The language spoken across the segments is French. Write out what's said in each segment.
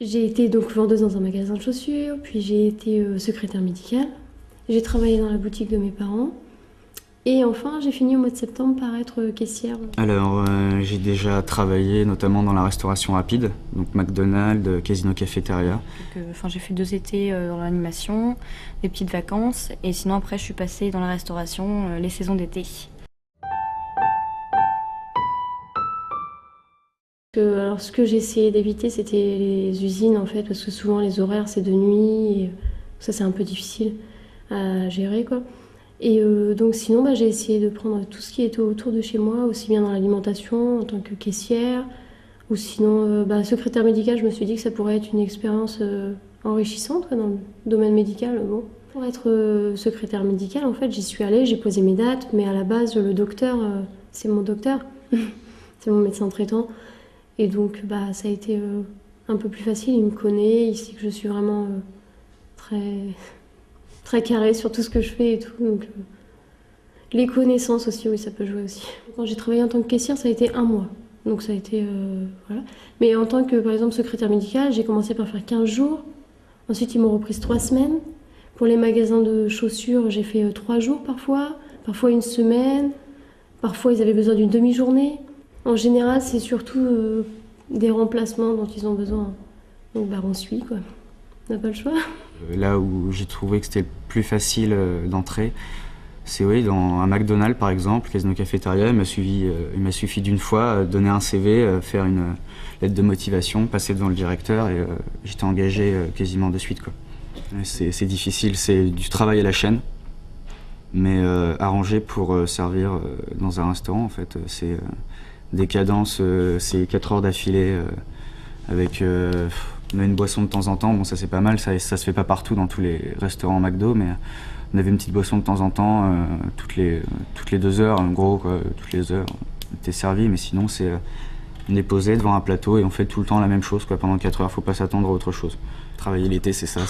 J'ai été donc vendeuse dans un magasin de chaussures, puis j'ai été secrétaire médicale. J'ai travaillé dans la boutique de mes parents. Et enfin, j'ai fini au mois de septembre par être caissière. Alors, j'ai déjà travaillé notamment dans la restauration rapide, donc McDonald's, Casino Cafétéria. J'ai fait 2 étés dans l'animation, des petites vacances, et sinon après je suis passée dans la restauration les saisons d'été. Alors, ce que j'ai essayé d'éviter, c'était les usines en fait, parce que souvent les horaires c'est de nuit, et ça c'est un peu difficile à gérer quoi. Et donc sinon, j'ai essayé de prendre tout ce qui était autour de chez moi, aussi bien dans l'alimentation en tant que caissière, ou sinon secrétaire médicale. Je me suis dit que ça pourrait être une expérience enrichissante quoi, dans le domaine médical. Bon. Pour être secrétaire médicale, en fait, j'y suis allée, j'ai posé mes dates, mais à la base, le docteur, c'est mon docteur, c'est mon médecin traitant. Et donc ça a été un peu plus facile, il me connaît, il sait que je suis vraiment très carré sur tout ce que je fais et tout. Donc, les connaissances aussi, oui, ça peut jouer aussi. Quand j'ai travaillé en tant que caissière, ça a été 1 mois. Donc ça a été... voilà. Mais en tant que, par exemple, secrétaire médicale, j'ai commencé par faire 15 jours. Ensuite, ils m'ont reprise 3 semaines. Pour les magasins de chaussures, j'ai fait 3 jours parfois 1 semaine. Parfois, ils avaient besoin d'une demi-journée. En général, c'est surtout des remplacements dont ils ont besoin. Donc on suit, quoi. On n'a pas le choix. Là où j'ai trouvé que c'était le plus facile d'entrer, c'est oui, dans un McDonald's par exemple, Casino Cafétéria, il m'a suffi d'une fois donner un CV, faire une lettre de motivation, passer devant le directeur et j'étais engagé quasiment de suite, quoi. C'est difficile, c'est du travail à la chaîne, mais arrangé pour servir dans un restaurant en fait. C'est des cadences, c'est 4 heures d'affilée avec on a une boisson de temps en temps, bon ça c'est pas mal, ça se fait pas partout dans tous les restaurants McDo, mais on avait une petite boisson de temps en temps, toutes les 2 heures, en gros quoi, toutes les heures, on était servi, mais sinon on est posé devant un plateau et on fait tout le temps la même chose quoi, pendant 4 heures, faut pas s'attendre à autre chose. Travailler l'été c'est ça,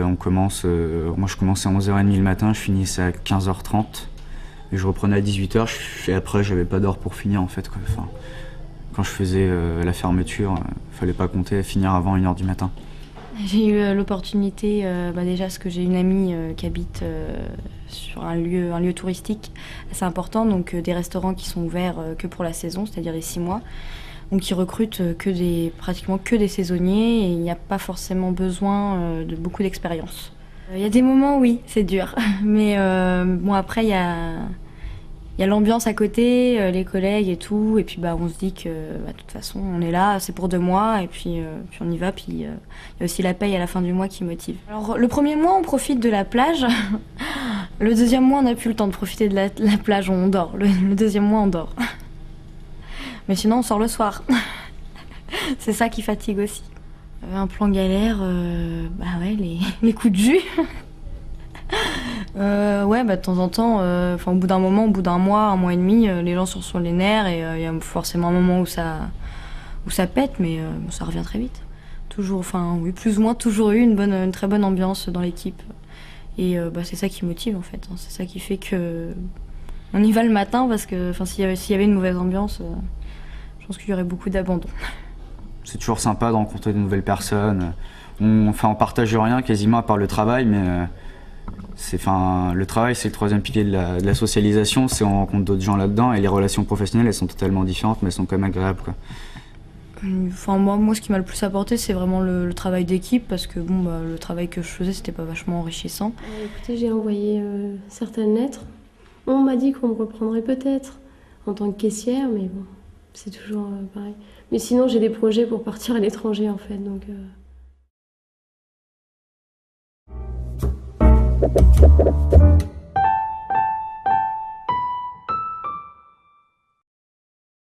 on commence, moi je commençais à 11h30 le matin, je finissais à 15h30, et je reprenais à 18h, et après j'avais pas d'heure pour finir en fait quoi. Enfin, quand je faisais la fermeture, fallait pas compter à finir avant 1h du matin. J'ai eu l'opportunité, déjà parce que j'ai une amie qui habite sur un lieu touristique assez important, donc des restaurants qui sont ouverts que pour la saison, c'est-à-dire les 6 mois. Donc ils recrutent pratiquement que des saisonniers et il n'y a pas forcément besoin de beaucoup d'expérience. Il y a des moments, oui, c'est dur, mais après il y a l'ambiance à côté, les collègues et tout, et puis on se dit que de toute façon on est là, c'est pour 2 mois, et puis on y va, puis il y a aussi la paye à la fin du mois qui motive. Alors le premier mois on profite de la plage, le deuxième mois on n'a plus le temps de profiter de la plage, on dort, le deuxième mois on dort. Mais sinon on sort le soir, c'est ça qui fatigue aussi. Un plan galère, les coups de jus. De temps en temps, au bout d'un moment, au bout d'un mois, 1 mois et demi, les gens sont sur les nerfs et il y a forcément un moment où ça pète, mais ça revient très vite. Toujours, plus ou moins toujours eu une très bonne ambiance dans l'équipe. Et c'est ça qui motive en fait, hein. C'est ça qui fait que on y va le matin parce que s'il y avait une mauvaise ambiance, je pense qu'il y aurait beaucoup d'abandon. C'est toujours sympa de rencontrer de nouvelles personnes. On partage rien quasiment à part le travail, mais le travail c'est le 3e pilier de la socialisation, c'est on rencontre d'autres gens là-dedans et les relations professionnelles elles sont totalement différentes mais elles sont quand même agréables quoi. Moi ce qui m'a le plus apporté c'est vraiment le travail d'équipe parce que le travail que je faisais c'était pas vachement enrichissant. Écoutez, j'ai envoyé certaines lettres. On m'a dit qu'on me reprendrait peut-être en tant que caissière, mais bon, c'est toujours pareil. Mais sinon j'ai des projets pour partir à l'étranger en fait, donc...